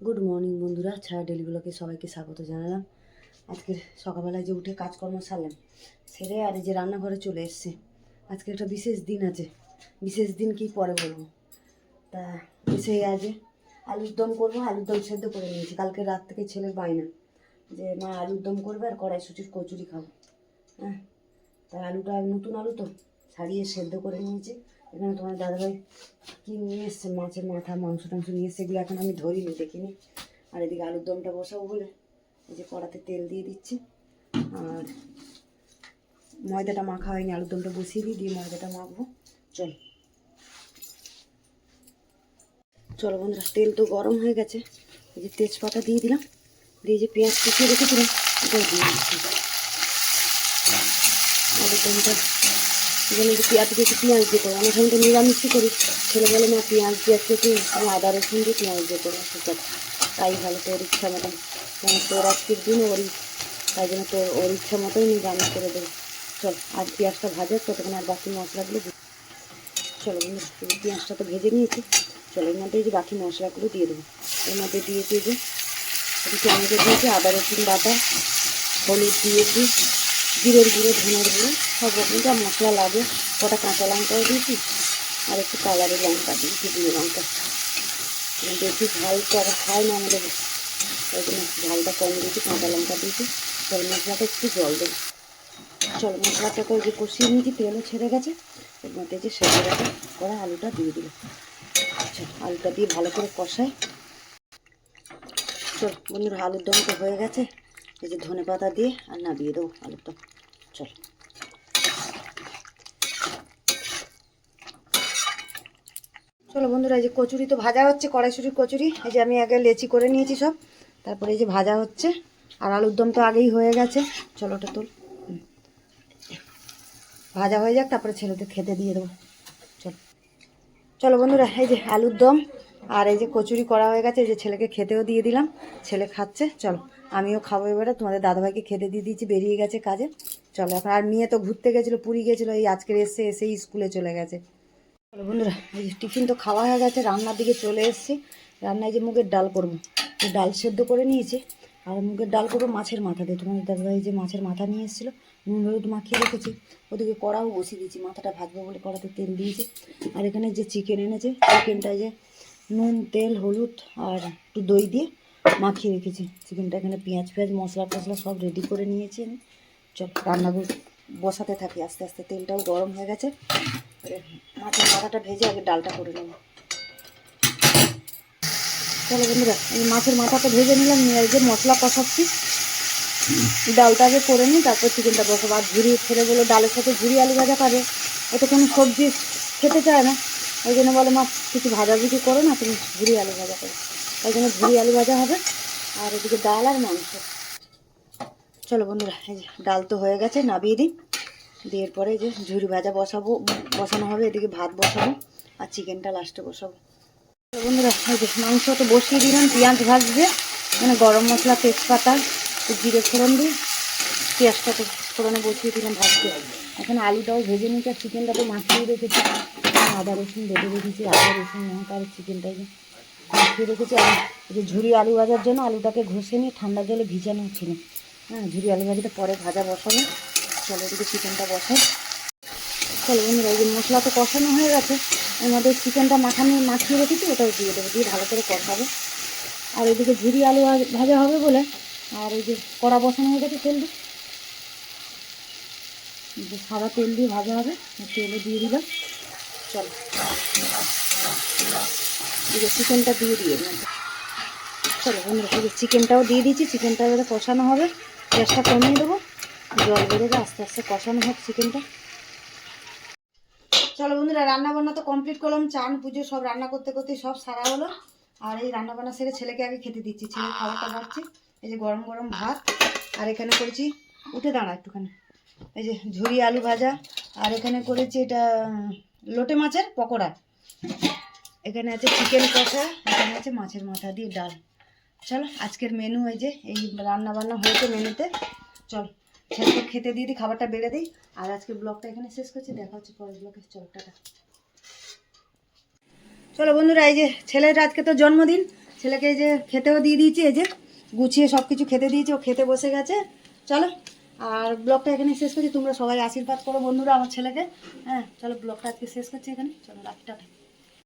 Good morning বন্ধুরা, ছায়া daily ব্লগে সবাইকে স্বাগত জানালাম। আজকে সকালবেলায় যে উঠে কাজকর্ম সারলাম, সেরে আর এই যে রান্নাঘরে চলে এসছে। আজকে একটা বিশেষ দিন আছে, বিশেষ দিন কি পরে বলবো। তা এসে আজ আলুর দম করবো, আলুর দম সেদ্ধ করে নিয়েছি। কালকে রাত থেকে ছেলের বায়না যে মা আলুর দম করবে আর কড়াইশুঁটির কচুরি খাবো। হ্যাঁ, তা আলুটা নতুন আলু তো ছাড়িয়ে সেদ্ধ করে নিয়েছি। এখানে তোমার দাদাভাই কী নিয়ে এসছে, মাছের মাথা মাংস টাংস নিয়ে এসছে, এগুলো এখন আমি ধরিনি, দেখিনি। আর এদিকে আলুর দমটা বসাবো বলে এই যে কড়াতে তেল দিয়ে দিচ্ছি। আর ময়দাটা মাখা হয়নি, আলুর দমটা বসিয়ে দিয়ে ময়দাটা মাখবো। চলো চলো বন্ধুরা, তেল তো গরম হয়ে গেছে। এই যে তেজপাতা দিয়ে দিলাম, দিয়ে যে পেঁয়াজ কুচিয়ে রেখেছিলাম এটাও দিয়ে দিচ্ছি। আলুর দমটা এখানে পেঁয়াজ দিয়ে পেঁয়াজ দিয়ে করো, অনেক সময় তো নিরামিষই করি। ছেলে বলে না পেঁয়াজ দিয়ে কেটে আমি আদা রসুন দিয়ে পেঁয়াজ দিয়ে করবো, ঠিক আছে তাই ভালো, তোর ইচ্ছা মতন। কেন তোর আজকের দিন তাই জন্য তোর ওর ইচ্ছা মতোই নিরামিষ করে দেবো। চল আর পেঁয়াজটা ভাজা, ততক্ষণ আর বাকি মশলাগুলো চলো বন্ধুরা, পেঁয়াজটা তো ভেজে নিয়েছি। চলো এর মধ্যে এই যে বাকি মশলাগুলো দিয়ে দেবো। এর মধ্যে দিয়েছি যে একটু টমেটো দিয়েছি, আদা রসুন বাটা, হলুদ দিয়েছি, জিরের গুঁড়ো, ধনের গুঁড়ো, সব রকম যা মশলা লাগে। কটা কাঁচা লঙ্কাও দিয়েছি আর একটু কালারের লঙ্কা দিয়েছি, দিয়ে লঙ্কা। বেশি ঝাল তো আর খায় না আমাদের, ওই জন্য ঝালটা কম দিয়েছি, কাঁচা লঙ্কা দিয়েছি। চল মশলাটা একটু জল দেবো। চলো মশলাটাকে ওই যে কষিয়ে নিয়েছি, তেলও ছেড়ে গেছে। এর মধ্যে যে সেদ্ধ করা আলুটা দিয়ে দিল। আচ্ছা, আলুটা দিয়ে ভালো করে কষাই। চল বন্ধুরা, আলুর দমটা হয়ে গেছে। এই যে ধনে পাতা দিয়ে আর নামিয়ে দেবো আলুর দম। চল চলো বন্ধুরা, এই যে কচুরি তো ভাজা হচ্ছে, কড়াইশুঁটির কচুরি। এই যে আমি আগে লেচি করে নিয়েছি সব, তারপরে এই যে ভাজা হচ্ছে। আর আলুর দম তো আগেই হয়ে গেছে। চলো ওটা তোল, ভাজা হয়ে যাক, তারপরে ছেলেকে খেতে দিয়ে দেবো। চলো চলো বন্ধুরা, এই যে আলুর দম আর এই যে কচুরি করা হয়ে গেছে। এই যে ছেলেকে খেতেও দিয়ে দিলাম, ছেলে খাচ্ছে। চলো আমিও খাবো এবারে। তোমাদের দাদাভাইকে খেতে দিয়ে দিয়েছি, বেরিয়ে গেছে কাজে। চলো এখন, আর মেয়ে তো ঘুরতে গেছিলো, পুরী গেছিলো, এই আজকের এসেই স্কুলে চলে গেছে। চলো বন্ধুরা, এই যে টিফিন তো খাওয়া হয়ে গেছে, রান্নার দিকে চলে এসেছি। রান্নায় যে মুগের ডাল করবো, ডাল সেদ্ধ করে নিয়েছি। আর মুগের ডাল করবো মাছের মাথা দিয়ে। তোমাদের দাদাভাই যে মাছের মাথা নিয়ে এসেছিলো, নুন হলুদ মাখিয়ে রেখেছি। ওদিকে কড়াও বসিয়ে দিয়েছি, মাথাটা ভাজবো বলে কড়াতে তেল দিয়েছি। আর এখানে যে চিকেন এনেছে, চিকেনটা যে নুন তেল হলুদ আর একটু দই দিয়ে মাখিয়ে রেখেছি চিকেনটা। এখানে পেঁয়াজ মশলা টশলা সব রেডি করে নিয়েছি আমি। চল রান্নাগুলো বসাতে থাকি আস্তে আস্তে। তেলটাও গরম হয়ে গেছে, মাছের মাথাটা ভেজে আগে ডালটা করে নেব। চলো বন্ধুরা, এই মাছের মাথাটা ভেজে নিলাম, নিয়ে যে মশলা কষাচ্ছি। ডালটা আগে করে নিই, তারপর চিকেনটা বসাবো। আর ঝুরি ছেলে বলে ডালের সাথে ঝুরি আলু ভাজা খাবে, ও তো কোনো সবজি খেতে চায় না। ওই জন্য বলে মা কিছু ভাজাভুজি করো না, তুমি ঝুরি আলু ভাজা করো। ওই জন্য ঝুরি আলু ভাজা হবে। আর এদিকে ডাল আর মাংস। চলো বন্ধুরা, এই যে ডাল তো হয়ে গেছে, নামিয়ে দিই। দিয়ে পরে যে ঝুরি ভাজা বসানো হবে। এদিকে ভাত বসাবো আর চিকেনটা লাস্টে বসাবো। বন্ধুরা, এই যে মাংস তো বসিয়ে দিলাম, পেঁয়াজ ভাজবে। মানে গরম মশলা তেজপাতা জিরে ফোড়ন দিয়ে পেঁয়াজটা তো ফোড়নে বসিয়ে দিলাম ভাজতে। এখন আলুটাও ভেজে নিতে, চিকেনটা তো মাখিয়ে রেখেছি। আদা রসুন বেটে রেখেছি, আদা রসুন লঙ্কা আর চিকেনটাকে মাখিয়ে রেখেছি। আর এই যে ঝুরি আলু ভাজার জন্য আলুটাকে ঘষে নিয়ে ঠান্ডা জলে ভিজানো ছিল। হ্যাঁ, ঝুরি আলু ভাজাটা পরে ভাজা বসাবো। চলো এদিকে চিকেনটা বসাই। চলো বন্ধুরা, এই যে মশলা তো কষানো হয়ে গেছে, এর মধ্যে চিকেনটা মাখিয়ে রেখেছি, ওটাও দিয়ে দেবো, দিয়ে ভালো করে কষাবো। আর এদিকে ঝুরি আলু ভাজা হবে বলে, আর এই যে কড়া বসানো হয়ে গেছে, তেল দিয়ে সাদা তেল দিয়ে ভাজা হবে, তেলও দিয়ে দিলাম। চলো এই যে চিকেনটা দিয়ে দিয়ে চলো বন্ধুরা, এই যে চিকেনটাও দিয়ে দিয়েছি। চিকেনটা এবারে কষানো হবে, গ্যাসটা কমিয়ে দেবো, জল বেরোবে, আস্তে আস্তে কষানো হোক চিকেনটা। চলো বন্ধুরা, রান্না বান্না তো কমপ্লিট করলাম, চান পুজো সব রান্না করতে করতে সব সারা হলো। আর এই রান্না বান্না সেরে ছেলেকে আগে খেতে দিচ্ছি, ছেলের খাবারটা বাড়ছি। এই যে গরম গরম ভাত, আর এখানে করেছি, উঠে দাঁড়া একটুখানি, এই যে ঝুরি আলু ভাজা। আর এখানে করেছি এটা লোটে মাছের পকোড়া। এখানে আছে চিকেন কষা, এখানে আছে মাছের মাথা দিয়ে ডাল। চলো আজকের মেনু এই যে এই রান্না বান্না হয়েছে মেনুতে। চল ছেলেকে খেতে দিয়ে দিই, খাবারটা বেড়ে দিই। আর আজকের ব্লগটা এখানে শেষ করছি, দেখা হচ্ছে পরের ব্লগে। চল টাটা। চলো বন্ধুরা, এই যে ছেলের আজকে তো জন্মদিন, ছেলেকে এই যে খেতেও দিয়ে দিয়েছি, এই যে গুছিয়ে সব কিছু খেতে দিয়েছি, ও খেতে বসে গেছে। চলো আর ব্লগটা এখানে শেষ করছি, তোমরা সবাই আশীর্বাদ করো বন্ধুরা আমার ছেলেকে। হ্যাঁ চলো ব্লগটা আজকে শেষ করছি এখানে, চলো রাখি, টাটা।